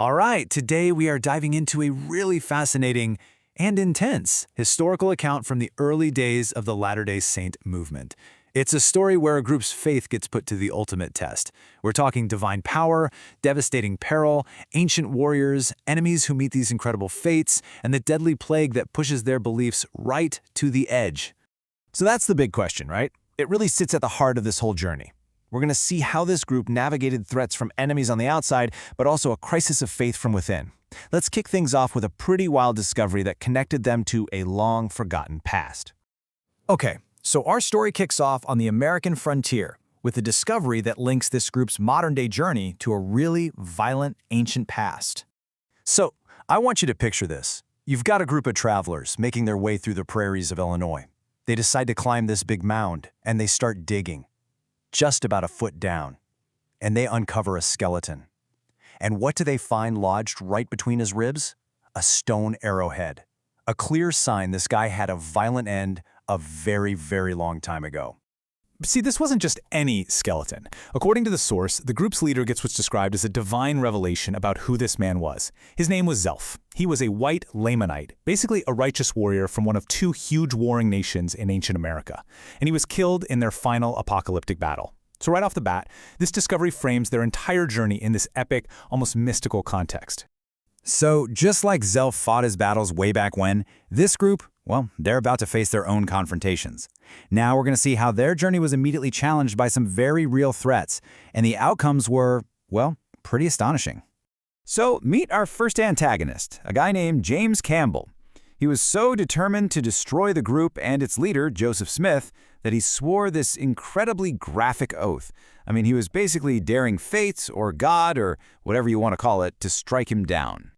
All right, today we are diving into a really fascinating and intense historical account from the early days of the Latter-day Saint movement. It's a story where a group's faith gets put to the ultimate test. We're talking divine power, devastating peril, ancient warriors, enemies who meet these incredible fates, and the deadly plague that pushes their beliefs right to the edge. So that's the big question, right? It really sits at the heart of this whole journey. We're going to see how this group navigated threats from enemies on the outside, but also a crisis of faith from within. Let's kick things off with a pretty wild discovery that connected them to a long-forgotten past. Okay, so our story kicks off on the American frontier with a discovery that links this group's modern-day journey to a really violent ancient past. So, I want you to picture this. You've got a group of travelers making their way through the prairies of Illinois. They decide to climb this big mound, and they start digging. Just about a foot down, and they uncover a skeleton. And what do they find lodged right between his ribs? A stone arrowhead. A clear sign this guy had a violent end a very, very long time ago. See, this wasn't just any skeleton. According to the source, the group's leader gets what's described as a divine revelation about who this man was. His name was Zelph. He was a white Lamanite, basically a righteous warrior from one of two huge warring nations in ancient America, and he was killed in their final apocalyptic battle. So right off the bat, this discovery frames their entire journey in this epic, almost mystical context. So just like Zelph fought his battles way back when, this group, well, they're about to face their own confrontations. Now we're going to see how their journey was immediately challenged by some very real threats, and the outcomes were, well, pretty astonishing. So meet our first antagonist, a guy named James Campbell. He was so determined to destroy the group and its leader, Joseph Smith, that he swore this incredibly graphic oath. I mean, he was basically daring fate or God or whatever you want to call it to strike him down.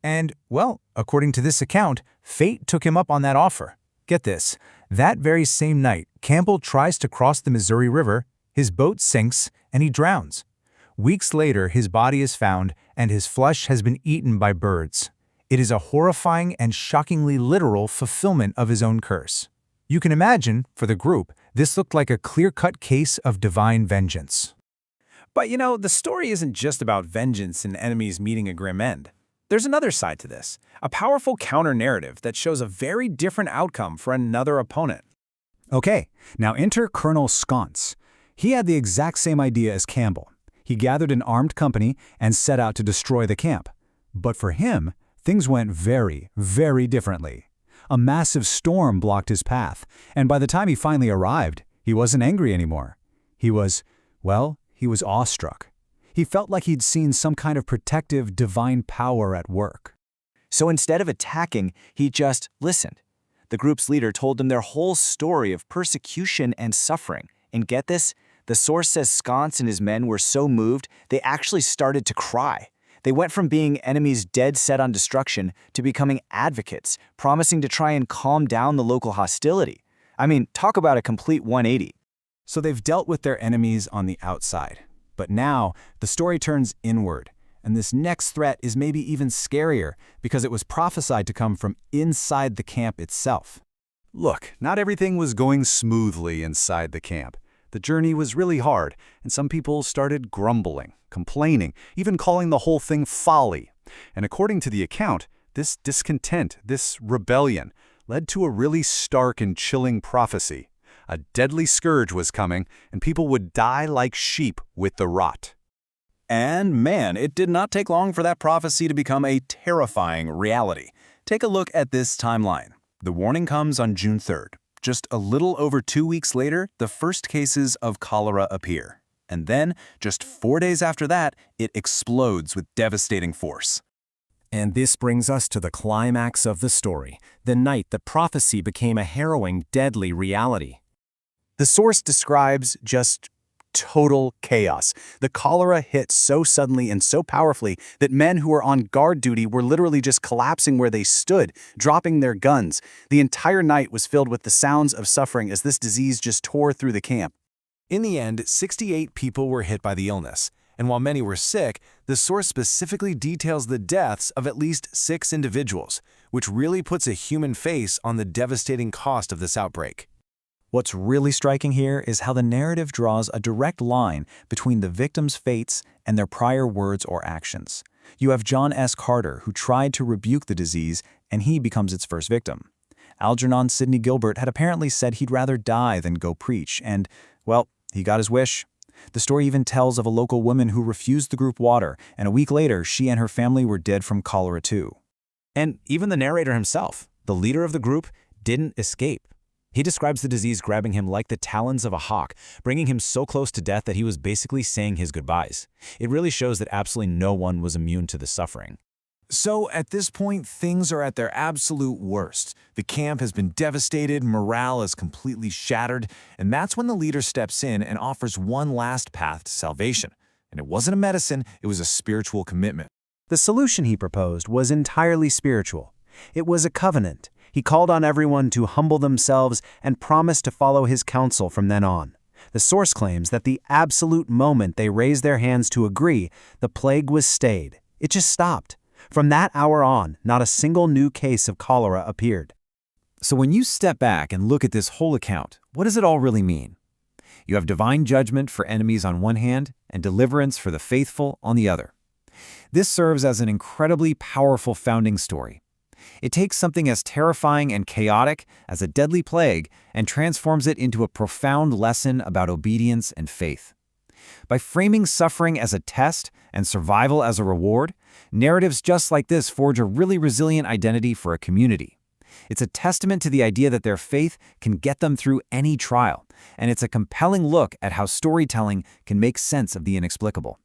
And, well, according to this account, fate took him up on that offer. Get this, that very same night, Campbell tries to cross the Missouri River, his boat sinks, and he drowns. Weeks later, his body is found, and his flesh has been eaten by birds. It is a horrifying and shockingly literal fulfillment of his own curse. You can imagine, for the group, this looked like a clear-cut case of divine vengeance. But you know, the story isn't just about vengeance and enemies meeting a grim end. There's another side to this, a powerful counter-narrative that shows a very different outcome for another opponent. Okay, now enter Colonel Sconce. He had the exact same idea as Campbell. He gathered an armed company and set out to destroy the camp. But for him, things went very, very differently. A massive storm blocked his path, and by the time he finally arrived, he wasn't angry anymore. He was awestruck. He felt like he'd seen some kind of protective divine power at work. So instead of attacking, he just listened. The group's leader told him their whole story of persecution and suffering. And get this, the source says Sconce and his men were so moved, they actually started to cry. They went from being enemies dead set on destruction to becoming advocates, promising to try and calm down the local hostility. I mean, talk about a complete 180. So they've dealt with their enemies on the outside. But now, the story turns inward, and this next threat is maybe even scarier because it was prophesied to come from inside the camp itself. Look, not everything was going smoothly inside the camp. The journey was really hard, and some people started grumbling, complaining, even calling the whole thing folly. And according to the account, this discontent, this rebellion, led to a really stark and chilling prophecy. A deadly scourge was coming, and people would die like sheep with the rot. And man, it did not take long for that prophecy to become a terrifying reality. Take a look at this timeline. The warning comes on June 3rd. Just a little over 2 weeks later, the first cases of cholera appear. And then, just 4 days after that, it explodes with devastating force. And this brings us to the climax of the story, the night that prophecy became a harrowing, deadly reality. The source describes just total chaos. The cholera hit so suddenly and so powerfully that men who were on guard duty were literally just collapsing where they stood, dropping their guns. The entire night was filled with the sounds of suffering as this disease just tore through the camp. In the end, 68 people were hit by the illness, and while many were sick, the source specifically details the deaths of at least 6 individuals, which really puts a human face on the devastating cost of this outbreak. What's really striking here is how the narrative draws a direct line between the victims' fates and their prior words or actions. You have John S. Carter, who tried to rebuke the disease, and he becomes its first victim. Algernon Sidney Gilbert had apparently said he'd rather die than go preach, and, well, he got his wish. The story even tells of a local woman who refused the group water, and a week later, she and her family were dead from cholera too. And even the narrator himself, the leader of the group, didn't escape. He describes the disease grabbing him like the talons of a hawk, bringing him so close to death that he was basically saying his goodbyes. It really shows that absolutely no one was immune to the suffering. So at this point, things are at their absolute worst. The camp has been devastated, morale is completely shattered, and that's when the leader steps in and offers one last path to salvation. And it wasn't a medicine, it was a spiritual commitment. The solution he proposed was entirely spiritual. It was a covenant. He called on everyone to humble themselves and promised to follow his counsel from then on. The source claims that the absolute moment they raised their hands to agree, the plague was stayed. It just stopped. From that hour on, not a single new case of cholera appeared. So when you step back and look at this whole account, what does it all really mean? You have divine judgment for enemies on one hand and deliverance for the faithful on the other. This serves as an incredibly powerful founding story. It takes something as terrifying and chaotic as a deadly plague and transforms it into a profound lesson about obedience and faith. By framing suffering as a test and survival as a reward, narratives just like this forge a really resilient identity for a community. It's a testament to the idea that their faith can get them through any trial, and it's a compelling look at how storytelling can make sense of the inexplicable.